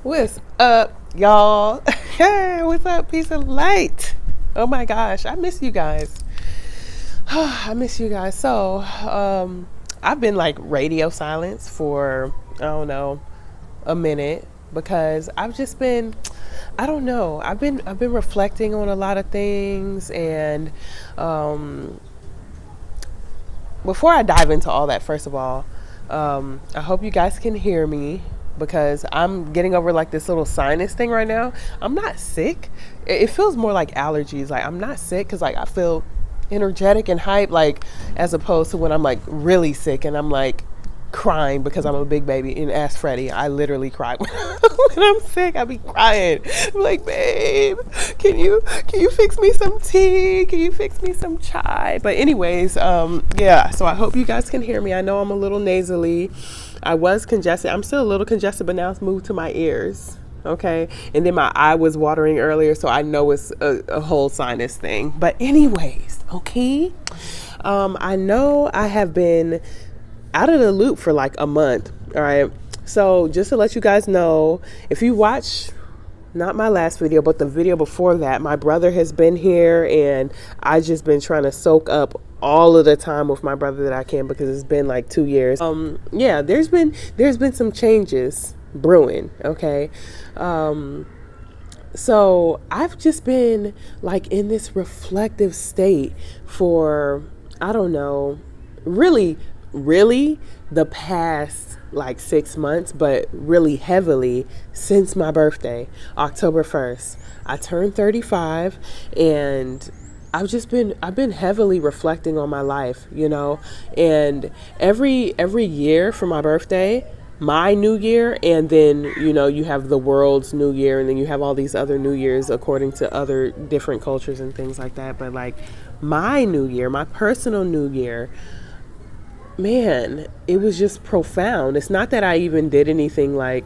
What's up, y'all? Hey, what's up, peace and light? Oh my gosh, I miss you guys. I miss you guys. I've been like radio silence for I don't know a minute because I've just been I don't know. I've been reflecting on a lot of things and um, before I dive into all that, first of all, I hope you guys can hear me because I'm getting over like this little sinus thing right now. I'm not sick. It feels more like allergies. Like I'm not sick because like I feel energetic and hype, like as opposed to when I'm like really sick and I'm like crying because I'm a big baby. And ask Freddie, I literally cry when I'm sick. I be crying. I'm like, babe, can you fix me some tea? Can you fix me some chai? But anyways, yeah. So I hope you guys can hear me. I know I'm a little nasally. I was congested. I'm still a little congested, but now it's moved to my ears. Okay. And then my eye was watering earlier, so I know it's a whole sinus thing. But anyways, okay. I know I have been out of the loop for like a month. All right. So just to let you guys know, if you watch not my last video, but the video before that, my brother has been here and I just been trying to soak up all of the time with my brother that I can because it's been like 2 years. Yeah, there's been some changes brewing. Okay. So I've just been like in this reflective state for, I don't know, really the past like 6 months, but really heavily since my birthday, October 1st. I turned 35 and I've been heavily reflecting on my life, and every year for my birthday, my new year, and then you have the world's new year, and then you have all these other new years according to other different cultures and things like that. But like my new year, my personal new year, man, it was just profound. It's not that I even did anything like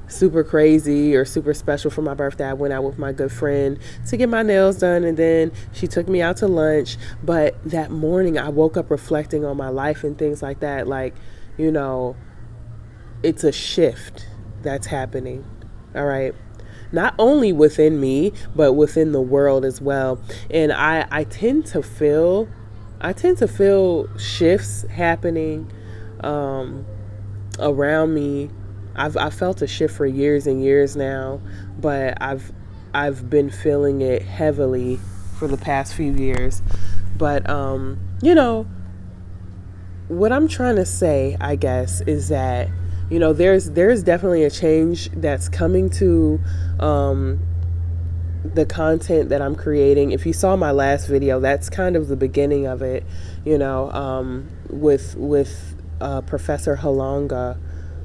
super crazy or super special for my birthday. I went out with my good friend to get my nails done, and then she took me out to lunch. But that morning I woke up reflecting on my life and things like that. Like, it's a shift that's happening. All right. Not only within me, but within the world as well. And I tend to feel shifts happening around me. I've felt a shift for years and years now, but I've been feeling it heavily for the past few years. But what I'm trying to say, I guess, is that there's definitely a change that's coming to the content that I'm creating. If you saw my last video, that's kind of the beginning of it, with Professor Halonga,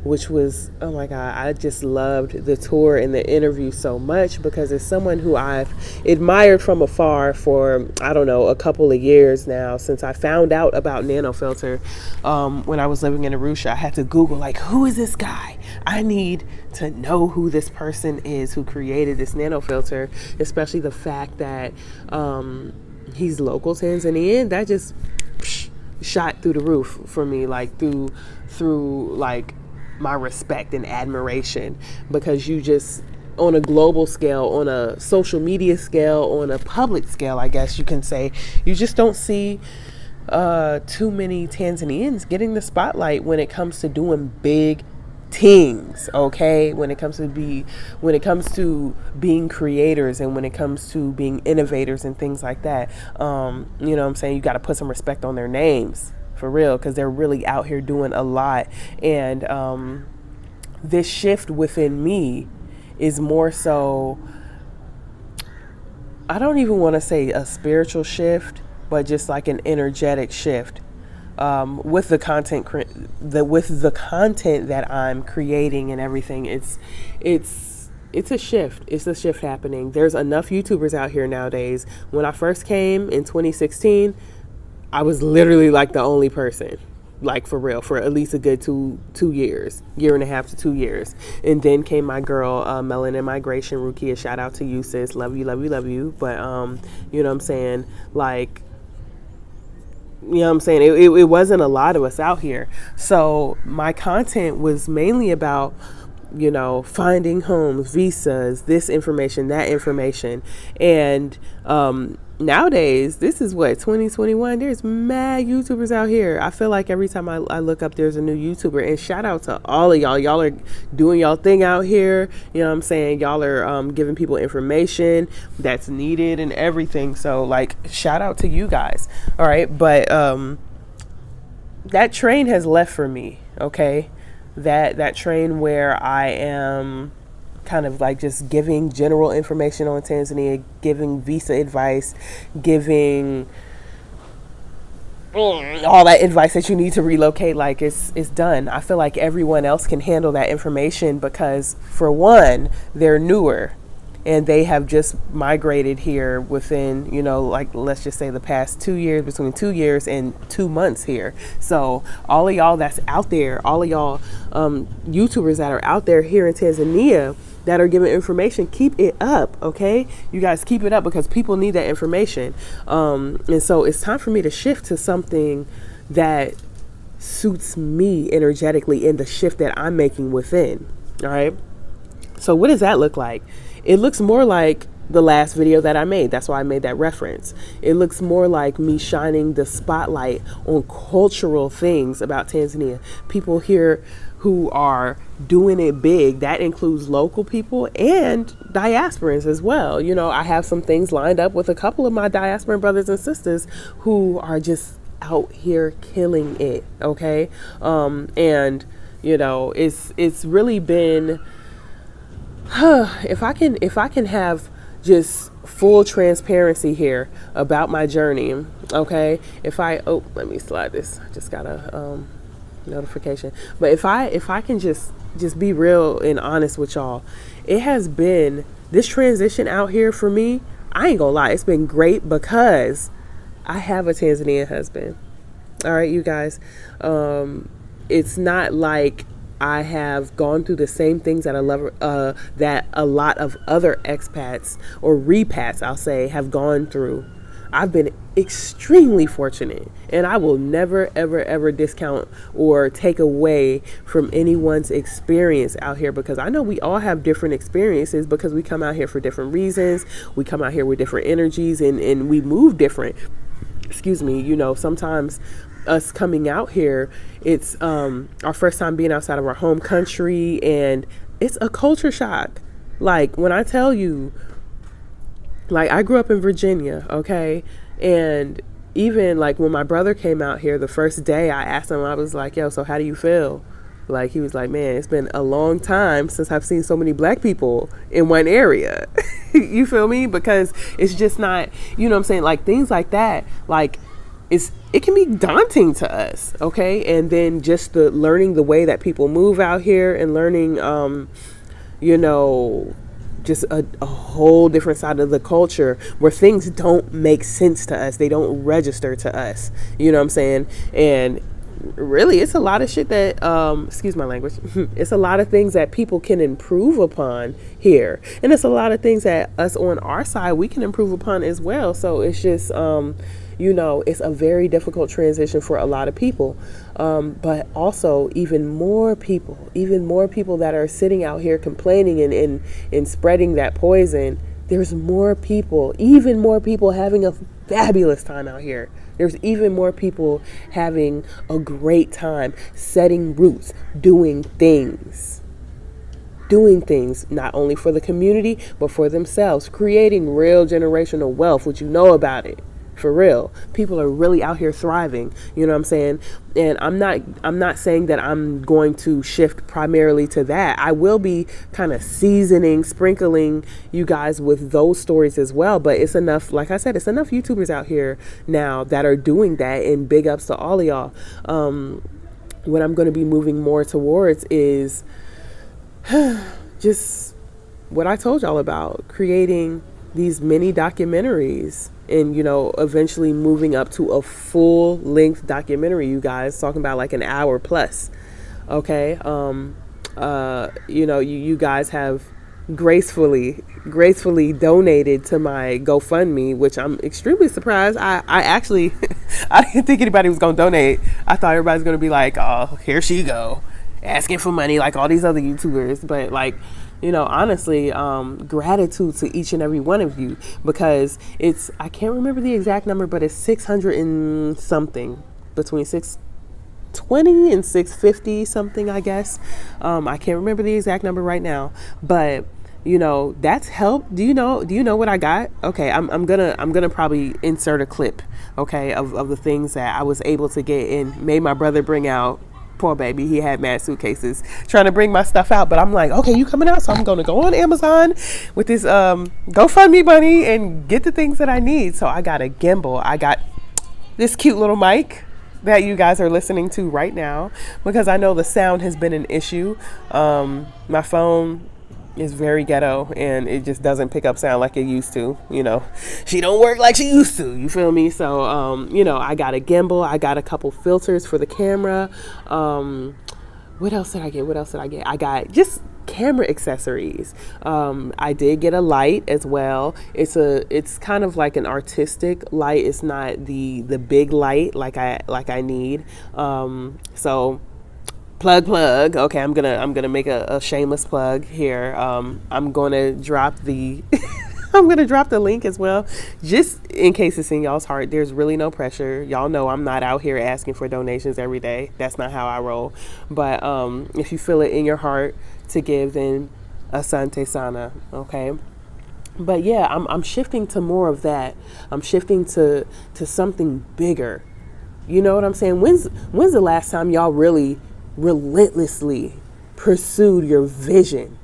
which was, oh my God, I just loved the tour and the interview so much because it's someone who I've admired from afar for, I don't know, a couple of years now since I found out about nanofilter. When I was living in Arusha, I had to Google, like, who is this guy? I need to know who this person is who created this nanofilter, especially the fact that he's local Tanzanian. That just shot through the roof for me, like through like my respect and admiration, because you just, on a global scale, on a social media scale, on a public scale, I guess you can say, you just don't see too many Tanzanians getting the spotlight when it comes to doing big things. Okay, when it comes to being creators, and when it comes to being innovators and things like that. What I'm saying, you got to put some respect on their names, for real, because they're really out here doing a lot. And this shift within me is more so, I don't even want to say a spiritual shift, but just like an energetic shift with the content that I'm creating and everything. It's a shift. It's a shift happening. There's enough YouTubers out here nowadays. When I first came in 2016, I was literally like the only person, like for real, for at least a good two years, year and a half to 2 years. And then came my girl, Melanin Migration, Rukia. Shout out to you, sis. Love you, love you, love you. But, you know what I'm saying? Like, it wasn't a lot of us out here. So my content was mainly about finding homes, visas, this information, that information. And nowadays, this is what, 2021, there's mad YouTubers out here. I feel like every time I look up, there's a new YouTuber. And shout out to all of y'all. Y'all are doing y'all thing out here. You know what I'm saying? Y'all are giving people information that's needed and everything. So, like, shout out to you guys. All right. But that train has left for me, okay? That train where I am kind of like just giving general information on Tanzania, giving visa advice, giving all that advice that you need to relocate, like it's done. I feel like everyone else can handle that information because, for one, they're newer and they have just migrated here within, like, let's just say the past 2 years, between 2 years and 2 months here. So all of y'all that's out there, all of y'all YouTubers that are out there here in Tanzania that are giving information, keep it up, okay? You guys keep it up because people need that information. And so it's time for me to shift to something that suits me energetically in the shift that I'm making within, all right? So what does that look like? It looks more like the last video that I made. That's why I made that reference. It looks more like me shining the spotlight on cultural things about Tanzania. People here who are doing it big. That includes local people and diasporans as well. I have some things lined up with a couple of my diasporan brothers and sisters who are just out here killing it. Okay. And it's really been, if I can have just full transparency here about my journey. Okay. Let me slide this. I just got a, notification. But if I can just be real and honest with y'all, it has been this transition out here for me. I ain't gonna lie, it's been great because I have a Tanzanian husband. All right, you guys. It's not like I have gone through the same things that that a lot of other expats or repats, I'll say, have gone through. I've been extremely fortunate, and I will never, ever, ever discount or take away from anyone's experience out here, because I know we all have different experiences because we come out here for different reasons. We come out here with different energies and we move different. Excuse me. Sometimes us coming out here, it's our first time being outside of our home country, and it's a culture shock. Like, when I tell you, like, I grew up in Virginia, okay? And even, like, when my brother came out here the first day, I asked him, I was like, yo, so how do you feel? Like, he was like, man, it's been a long time since I've seen so many black people in one area. You feel me? Because it's just not, you know what I'm saying? Like, things like that, like, it can be daunting to us, okay? And then just learning the way that people move out here and learning, just a whole different side of the culture where things don't make sense to us. They don't register to us. You know what I'm saying? And really, it's a lot of shit that, excuse my language, it's a lot of things that people can improve upon here. And it's a lot of things that us on our side, we can improve upon as well. So it's just, it's a very difficult transition for a lot of people. But also even more people that are sitting out here complaining and spreading that poison. There's even more people having a fabulous time out here. There's even more people having a great time, setting roots, doing things not only for the community, but for themselves, creating real generational wealth, which about it. For real, people are really out here thriving. You know what I'm saying? And I'm not saying that I'm going to shift primarily to that. I will be kind of sprinkling you guys with those stories as well. But it's enough, like I said, it's enough YouTubers out here now that are doing that, and big ups to all of y'all. What I'm going to be moving more towards is just what I told y'all about, creating these mini documentaries and, eventually moving up to a full length documentary, you guys, talking about like an hour plus. Okay. You guys have gracefully donated to my GoFundMe, which I'm extremely surprised. I actually, I didn't think anybody was going to donate. I thought everybody's going to be like, oh, here she go. asking for money like all these other YouTubers. But like, you know, honestly, gratitude to each and every one of you, because it's, I can't remember the exact number, but it's 600 and something, between 620 and 650 something, I guess. I can't remember the exact number right now, but you know, that's help. Do you know what I got? Okay, I'm gonna probably insert a clip, okay, of the things that I was able to get and made my brother bring out. Poor baby, he had mad suitcases trying to bring my stuff out, but I'm like, okay, you coming out, so I'm gonna go on Amazon with this GoFundMe money and get the things that I need. So I got a gimbal, I got this cute little mic that you guys are listening to right now, because I know the sound has been an issue. My phone is very ghetto and it just doesn't pick up sound like it used to. You know, she don't work like she used to, you feel me? So you know, I got a gimbal, I got a couple filters for the camera. What else did I get? I got just camera accessories. I did get a light as well. It's kind of like an artistic light. It's not the big light like I need. So plug. Okay, I'm gonna make a shameless plug here. I'm gonna drop the I'm gonna drop the link as well, just in case it's in y'all's heart. There's really no pressure. Y'all know I'm not out here asking for donations every day. That's not how I roll. But if you feel it in your heart to give, then asante sana. Okay. But yeah, I'm shifting to more of that. I'm shifting to something bigger. You know what I'm saying? When's the last time y'all really relentlessly pursued your vision?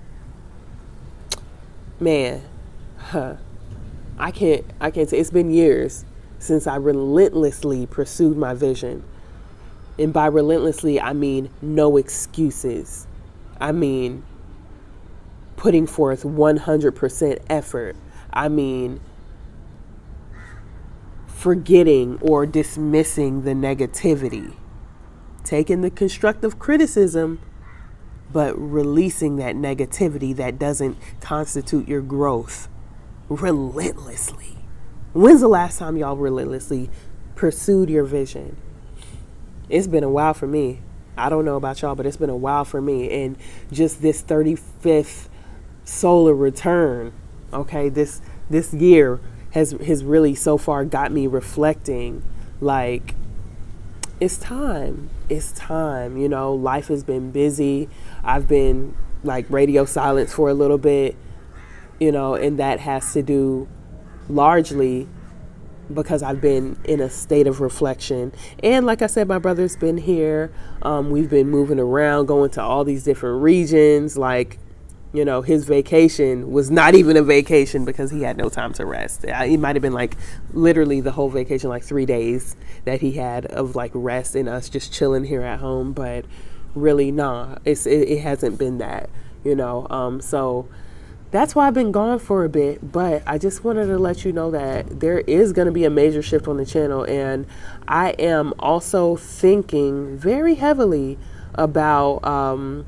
Man, I can't say. It's been years since I relentlessly pursued my vision. And by relentlessly, I mean no excuses. I mean putting forth 100% effort. I mean forgetting or dismissing the negativity. Taking the constructive criticism, but releasing that negativity that doesn't constitute your growth. Relentlessly. When's the last time y'all relentlessly pursued your vision? It's been a while for me. I don't know about y'all, but it's been a while for me. And just this 35th solar return, okay, this year has really so far got me reflecting, like, it's time. You know, life has been busy. I've been like radio silence for a little bit, you know, and that has to do largely because I've been in a state of reflection. And like I said, my brother's been here. We've been moving around, going to all these different regions. Like, you know, his vacation was not even a vacation because he had no time to rest. It might have been like literally the whole vacation, like 3 days that he had of like rest and us just chilling here at home. But really, nah, it hasn't been that, you know. So that's why I've been gone for a bit. But I just wanted to let you know that there is going to be a major shift on the channel. And I am also thinking very heavily about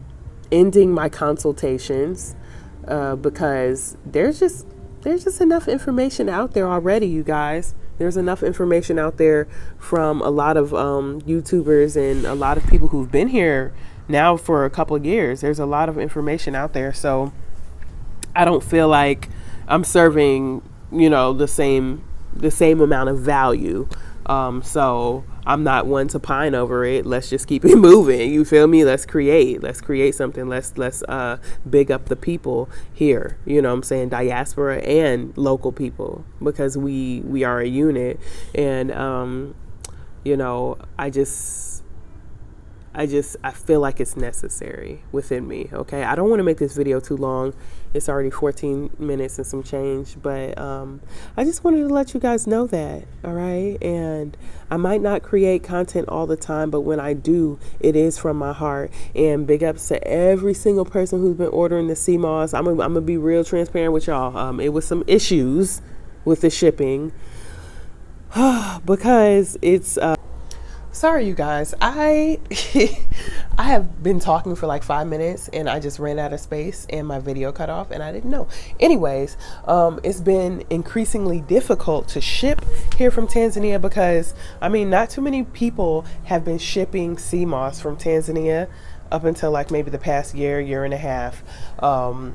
ending my consultations because there's just enough information out there already, you guys. There's enough information out there from a lot of YouTubers and a lot of people who've been here now for a couple of years. There's a lot of information out there, so I don't feel like I'm serving, you know, the same amount of value. So I'm not one to pine over it. Let's just keep it moving. You feel me? Let's create something. Let's big up the people here. You know what I'm saying? Diaspora and local people, because we are a unit. And, you know, I feel like it's necessary within me. Okay. I don't want to make this video too long. It's already 14 minutes and some change, but I just wanted to let you guys know that. All right. And I might not create content all the time, but when I do, it is from my heart. And big ups to every single person who's been ordering the sea moss. I'm gonna be real transparent with y'all. It was some issues with the shipping because it's sorry, you guys. I have been talking for like 5 minutes and I just ran out of space and my video cut off and I didn't know. Anyways, it's been increasingly difficult to ship here from Tanzania because, I mean, not too many people have been shipping sea moss from Tanzania. up until like maybe the past year and a half,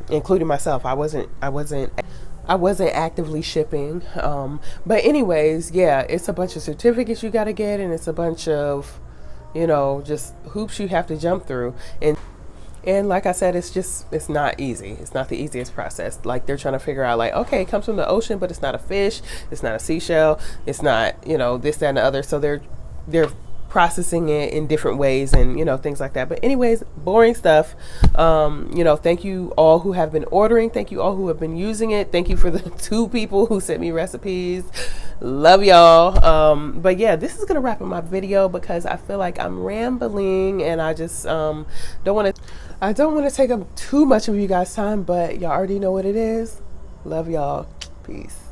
including myself. I wasn't actively shipping. But anyways, yeah, it's a bunch of certificates you got to get, and it's a bunch of, just hoops you have to jump through. And like I said, it's not easy. It's not the easiest process. Like they're trying to figure out like, okay, it comes from the ocean, but it's not a fish. It's not a seashell. It's not, this, that, and the other. So they're processing it in different ways and, things like that. But anyways, boring stuff. Thank you all who have been ordering. Thank you all who have been using it. Thank you for the 2 people who sent me recipes. Love y'all. But yeah, this is going to wrap up my video because I feel like I'm rambling and I just don't want to take up too much of you guys' time, but y'all already know what it is. Love y'all. Peace.